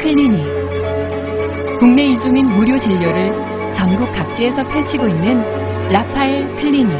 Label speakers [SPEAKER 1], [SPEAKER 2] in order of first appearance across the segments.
[SPEAKER 1] 클리닉. 국내 이중인 무료 진료를 전국 각지에서 펼치고 있는 라파엘 클리닉.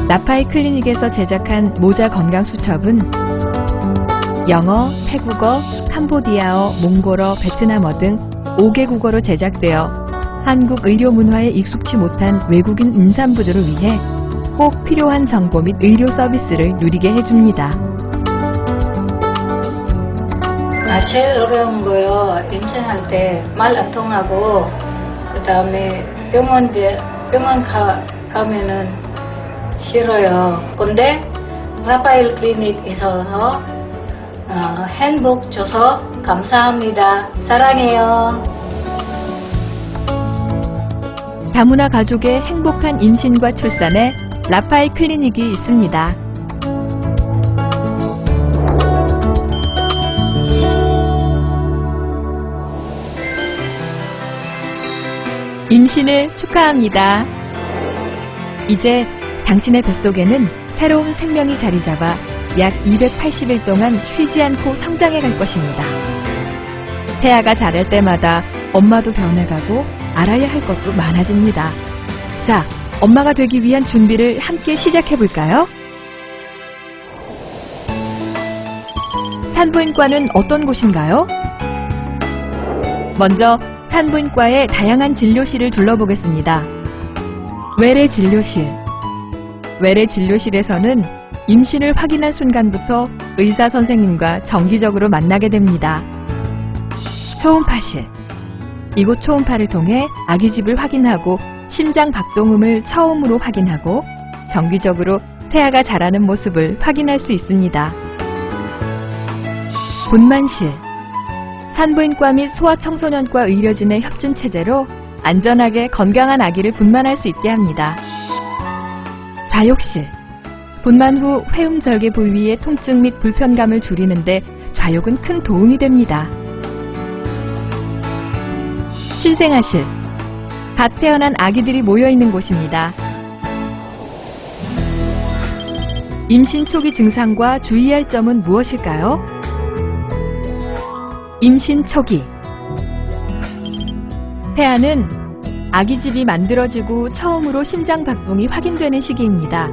[SPEAKER 1] 라파엘 클리닉에서 제작한 모자 건강 수첩은 영어, 태국어, 캄보디아어, 몽골어, 베트남어 등 5개 국어로 제작되어 한국 의료 문화에 익숙치 못한 외국인 임산부들을 위해 꼭 필요한 정보 및 의료 서비스를 누리게 해줍니다.
[SPEAKER 2] 제일 어려운 거요. 임신할 때 말 안 통하고 그 다음에 병원 가면은 싫어요. 근데 라파엘 클리닉에서 행복 줘서 감사합니다. 사랑해요.
[SPEAKER 1] 다문화 가족의 행복한 임신과 출산에 라파엘 클리닉이 있습니다. 임신을 축하합니다. 이제 당신의 뱃속에는 새로운 생명이 자리 잡아 약 280일 동안 쉬지 않고 성장해 갈 것입니다. 태아가 자랄 때마다 엄마도 변해가고 알아야 할 것도 많아집니다. 자, 엄마가 되기 위한 준비를 함께 시작해 볼까요? 산부인과는 어떤 곳인가요? 먼저 산부인과의 다양한 진료실을 둘러보겠습니다. 외래 진료실. 외래 진료실에서는 임신을 확인한 순간부터 의사 선생님과 정기적으로 만나게 됩니다. 초음파실. 이곳 초음파를 통해 아기집을 확인하고 심장 박동음을 처음으로 확인하고 정기적으로 태아가 자라는 모습을 확인할 수 있습니다. 분만실. 산부인과 및 소아청소년과 의료진의 협진 체제로 안전하게 건강한 아기를 분만할 수 있게 합니다. 좌욕실. 분만 후 회음절개 부위의 통증 및 불편감을 줄이는데 좌욕은 큰 도움이 됩니다. 신생아실. 갓 태어난 아기들이 모여있는 곳입니다. 임신 초기 증상과 주의할 점은 무엇일까요? 임신 초기. 태아는 아기집이 만들어지고 처음으로 심장 박동이 확인되는 시기입니다.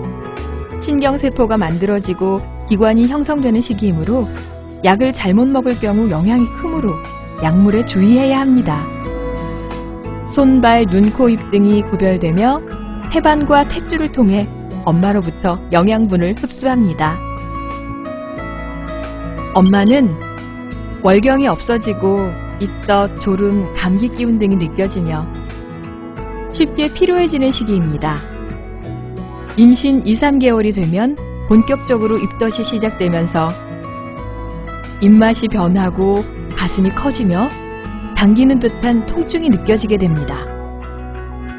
[SPEAKER 1] 신경세포가 만들어지고 기관이 형성되는 시기이므로 약을 잘못 먹을 경우 영향이 크므로 약물에 주의해야 합니다. 손, 발, 눈, 코, 입 등이 구별되며 태반과 탯줄을 통해 엄마로부터 영양분을 흡수합니다. 엄마는 월경이 없어지고 입덧, 졸음, 감기 기운 등이 느껴지며 쉽게 피로해지는 시기입니다. 임신 2~3개월이 되면 본격적으로 입덧이 시작되면서 입맛이 변하고 가슴이 커지며 당기는 듯한 통증이 느껴지게 됩니다.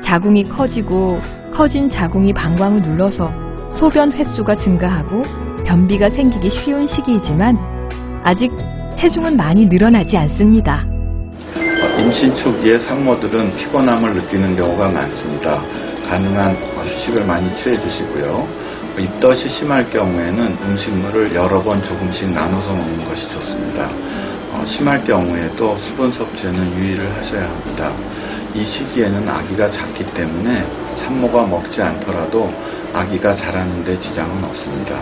[SPEAKER 1] 자궁이 커지고 커진 자궁이 방광을 눌러서 소변 횟수가 증가하고 변비가 생기기 쉬운 시기이지만 아직 체중은 많이 늘어나지 않습니다.
[SPEAKER 3] 임신 초기에 산모들은 피곤함을 느끼는 경우가 많습니다. 가능한 휴식을 많이 취해 주시고요. 입덧이 심할 경우에는 음식물을 여러 번 조금씩 나눠서 먹는 것이 좋습니다. 심할 경우에도 수분 섭취에는 유의를 하셔야 합니다. 이 시기에는 아기가 작기 때문에 산모가 먹지 않더라도 아기가 자라는 데 지장은 없습니다.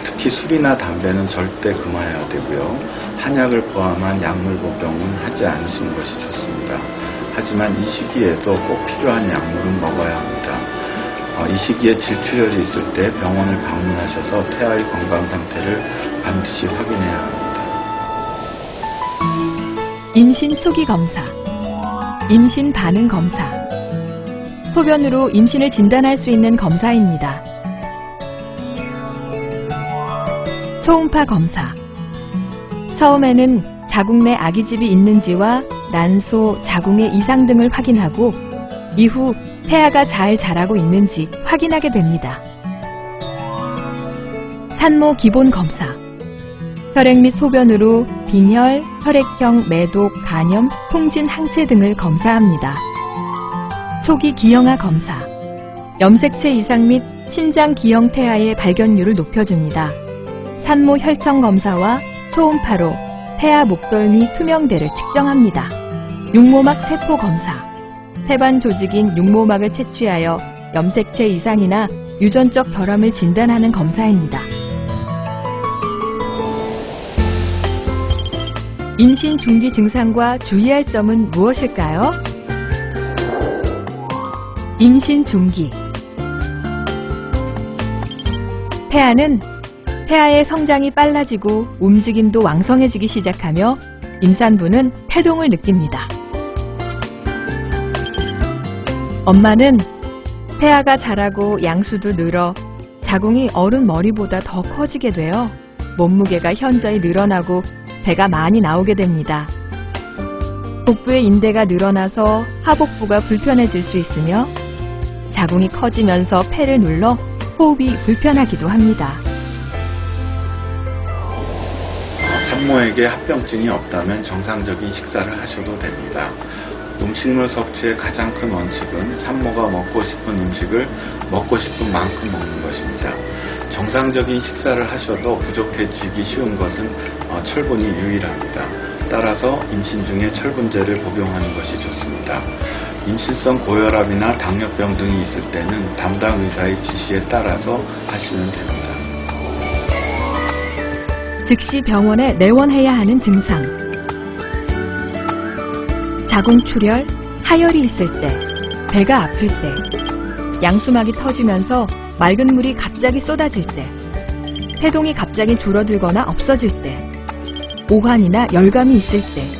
[SPEAKER 3] 특히 술이나 담배는 절대 금하여야 되고요. 한약을 포함한 약물 복용은 하지 않으시는 것이 좋습니다. 하지만 이 시기에도 꼭 필요한 약물은 먹어야 합니다. 이 시기에 질투혈이 있을 때 병원을 방문하셔서 태아의 건강 상태를 반드시 확인해야 합니다.
[SPEAKER 1] 임신 초기 검사, 임신 반응 검사. 소변으로 임신을 진단할 수 있는 검사입니다. 초음파 검사. 처음에는 자궁 내 아기집이 있는지와 난소, 자궁의 이상 등을 확인하고 이후 태아가 잘 자라고 있는지 확인하게 됩니다. 산모 기본 검사. 혈액 및 소변으로 빈혈, 혈액형, 매독, 간염, 통진 항체 등을 검사합니다. 초기 기형아 검사. 염색체 이상 및 신장 기형 태아의 발견율을 높여줍니다. 산모 혈청 검사와 초음파로 태아 목덜미 투명대를 측정합니다. 육모막 세포 검사. 태반 조직인 육모막을 채취하여 염색체 이상이나 유전적 결함을 진단하는 검사입니다. 임신 중기 증상과 주의할 점은 무엇일까요? 임신 중기. 태아의 성장이 빨라지고 움직임도 왕성해지기 시작하며 임산부는 태동을 느낍니다. 엄마는 태아가 자라고 양수도 늘어 자궁이 어른 머리보다 더 커지게 되어 몸무게가 현저히 늘어나고 배가 많이 나오게 됩니다. 복부의 인대가 늘어나서 하복부가 불편해질 수 있으며 자궁이 커지면서 폐를 눌러 호흡이 불편하기도 합니다.
[SPEAKER 3] 산모에게 합병증이 없다면 정상적인 식사를 하셔도 됩니다. 음식물 섭취의 가장 큰 원칙은 산모가 먹고 싶은 음식을 먹고 싶은 만큼 먹는 것입니다. 정상적인 식사를 하셔도 부족해지기 쉬운 것은 철분이 유일합니다. 따라서 임신 중에 철분제를 복용하는 것이 좋습니다. 임신성 고혈압이나 당뇨병 등이 있을 때는 담당 의사의 지시에 따라서 하시면 됩니다.
[SPEAKER 1] 즉시 병원에 내원해야 하는 증상. 자궁출혈, 하열이 있을 때, 배가 아플 때, 양수막이 터지면서 맑은 물이 갑자기 쏟아질 때, 태동이 갑자기 줄어들거나 없어질 때, 오한이나 열감이 있을 때,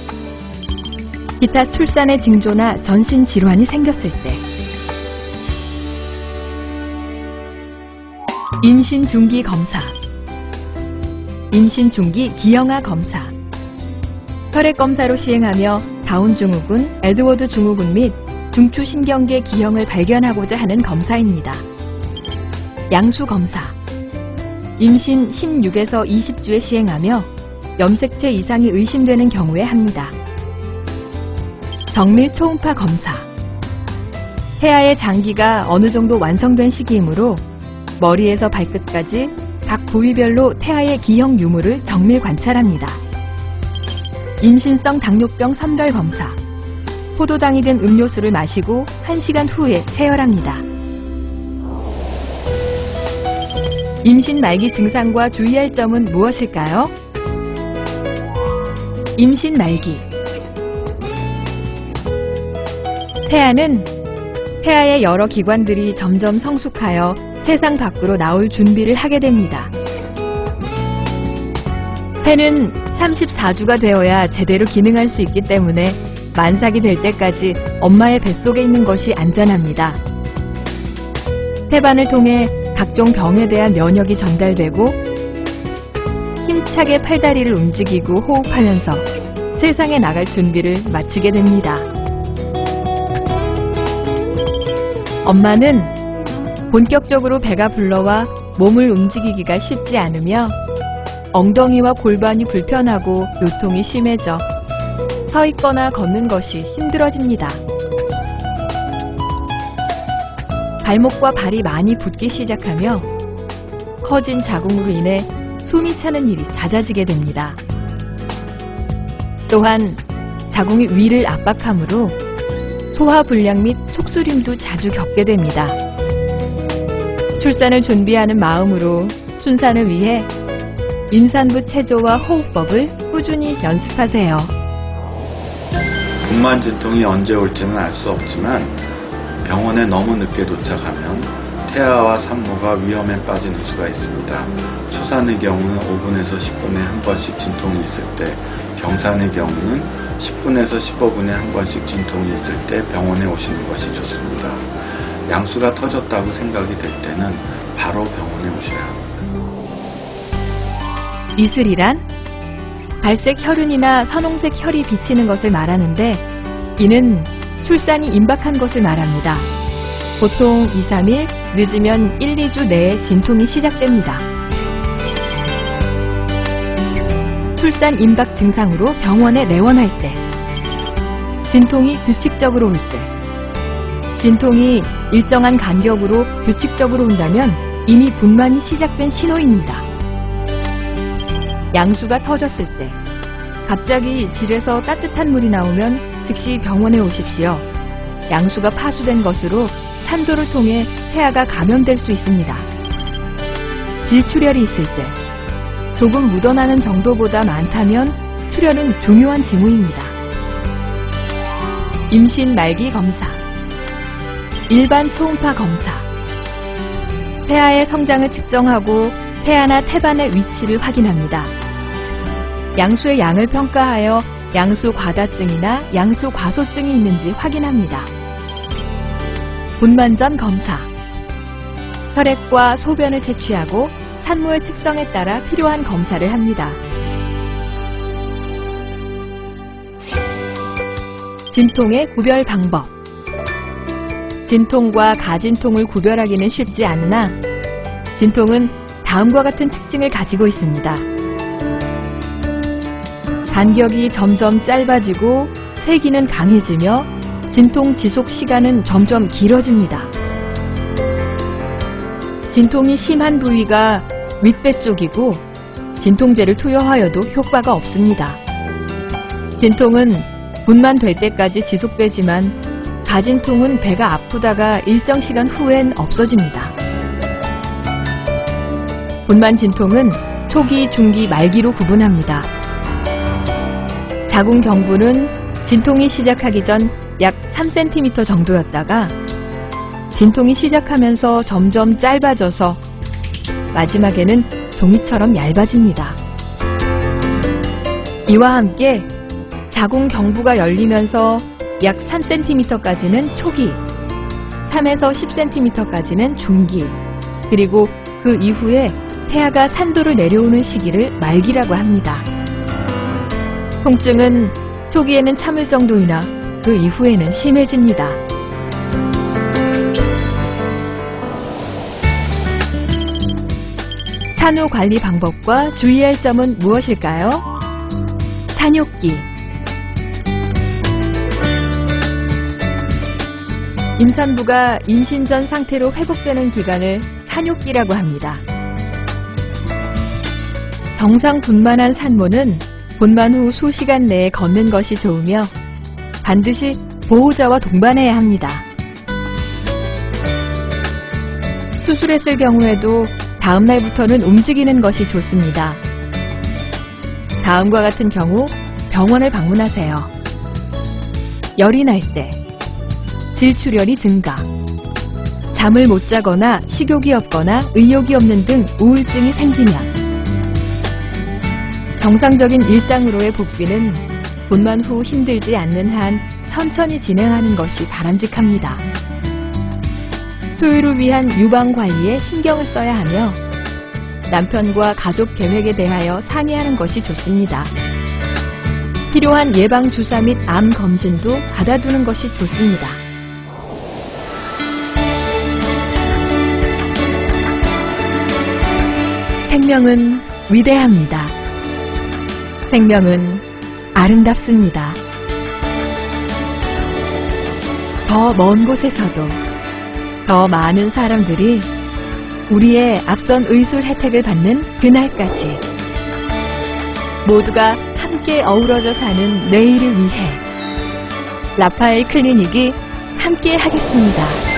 [SPEAKER 1] 기타 출산의 징조나 전신 질환이 생겼을 때, 임신 중기 검사. 임신 중기 기형아 검사. 혈액 검사로 시행하며 다운 증후군, 에드워드 증후군 및 중추신경계 기형을 발견하고자 하는 검사입니다. 양수 검사. 임신 16에서 20주에 시행하며 염색체 이상이 의심되는 경우에 합니다. 정밀 초음파 검사. 태아의 장기가 어느 정도 완성된 시기이므로 머리에서 발끝까지 각 부위별로 태아의 기형 유무를 정밀 관찰합니다. 임신성 당뇨병 선별 검사. 포도당이 든 음료수를 마시고 1시간 후에 체열합니다. 임신 말기 증상과 주의할 점은 무엇일까요? 임신 말기. 태아의 여러 기관들이 점점 성숙하여 세상 밖으로 나올 준비를 하게 됩니다. 폐는 34주가 되어야 제대로 기능할 수 있기 때문에 만삭이 될 때까지 엄마의 뱃속에 있는 것이 안전합니다. 태반을 통해 각종 병에 대한 면역이 전달되고 힘차게 팔다리를 움직이고 호흡하면서 세상에 나갈 준비를 마치게 됩니다. 엄마는 본격적으로 배가 불러와 몸을 움직이기가 쉽지 않으며 엉덩이와 골반이 불편하고 요통이 심해져 서 있거나 걷는 것이 힘들어집니다. 발목과 발이 많이 붓기 시작하며 커진 자궁으로 인해 숨이 차는 일이 잦아지게 됩니다. 또한 자궁이 위를 압박하므로 소화불량 및 속쓰림도 자주 겪게 됩니다. 출산을 준비하는 마음으로 순산을 위해 임산부 체조와 호흡법을 꾸준히 연습하세요.
[SPEAKER 3] 분만 진통이 언제 올지는 알 수 없지만 병원에 너무 늦게 도착하면 태아와 산모가 위험에 빠지는 수가 있습니다. 초산의 경우는 5분에서 10분에 한 번씩 진통이 있을 때, 경산의 경우는 10분에서 15분에 한 번씩 진통이 있을 때 병원에 오시는 것이 좋습니다. 양수가 터졌다고 생각이 될 때는 바로 병원에 오셔야 합니다.
[SPEAKER 1] 이슬이란 갈색 혈흔이나 선홍색 혈이 비치는 것을 말하는데 이는 출산이 임박한 것을 말합니다. 보통 2, 3일, 늦으면 1, 2주 내에 진통이 시작됩니다. 출산 임박 증상으로 병원에 내원할 때, 진통이 규칙적으로 올 때, 진통이 일정한 간격으로 규칙적으로 온다면 이미 분만이 시작된 신호입니다. 양수가 터졌을 때, 갑자기 질에서 따뜻한 물이 나오면 즉시 병원에 오십시오. 양수가 파수된 것으로 산소를 통해 폐하가 감염될 수 있습니다. 질출혈이 있을 때, 조금 묻어나는 정도보다 많다면 출혈은 중요한 징후입니다. 임신 말기 검사, 일반 초음파 검사, 폐하의 성장을 측정하고 폐하나 태반의 위치를 확인합니다. 양수의 양을 평가하여 양수 과다증이나 양수 과소증이 있는지 확인합니다. 분만 전 검사, 혈액과 소변을 채취하고 산모의 특성에 따라 필요한 검사를 합니다. 진통의 구별 방법. 진통과 가진통을 구별하기는 쉽지 않으나 진통은 다음과 같은 특징을 가지고 있습니다. 간격이 점점 짧아지고 세기는 강해지며 진통 지속 시간은 점점 길어집니다. 진통이 심한 부위가 윗배 쪽이고 진통제를 투여하여도 효과가 없습니다. 진통은 분만될 때까지 지속되지만 가진통은 배가 아프다가 일정 시간 후엔 없어집니다. 분만 진통은 초기, 중기, 말기로 구분합니다. 자궁 경부는 진통이 시작하기 전 약 3cm 정도였다가 진통이 시작하면서 점점 짧아져서 마지막에는 종이처럼 얇아집니다. 이와 함께 자궁 경부가 열리면서 약 3cm까지는 초기, 3에서 10cm까지는 중기, 그리고 그 이후에 폐하가 산도를 내려오는 시기를 말기라고 합니다. 통증은 초기에는 참을 정도이나 그 이후에는 심해집니다. 산후 관리 방법과 주의할 점은 무엇일까요? 산욕기. 임산부가 임신 전 상태로 회복되는 기간을 산욕기라고 합니다. 정상 분만한 산모는 분만 후 수시간 내에 걷는 것이 좋으며 반드시 보호자와 동반해야 합니다. 수술했을 경우에도 다음 날부터는 움직이는 것이 좋습니다. 다음과 같은 경우 병원을 방문하세요. 열이 날 때, 질출혈이 증가, 잠을 못 자거나 식욕이 없거나 의욕이 없는 등 우울증이 생기면, 정상적인 일상으로의 복귀는 분만 후 힘들지 않는 한 천천히 진행하는 것이 바람직합니다. 소유를 위한 유방 관리에 신경을 써야 하며 남편과 가족 계획에 대하여 상의하는 것이 좋습니다. 필요한 예방 주사 및 암 검진도 받아두는 것이 좋습니다. 생명은 위대합니다. 생명은 아름답습니다. 더 먼 곳에서도 더 많은 사람들이 우리의 앞선 의술 혜택을 받는 그날까지 모두가 함께 어우러져 사는 내일을 위해 라파엘 클리닉이 함께 하겠습니다.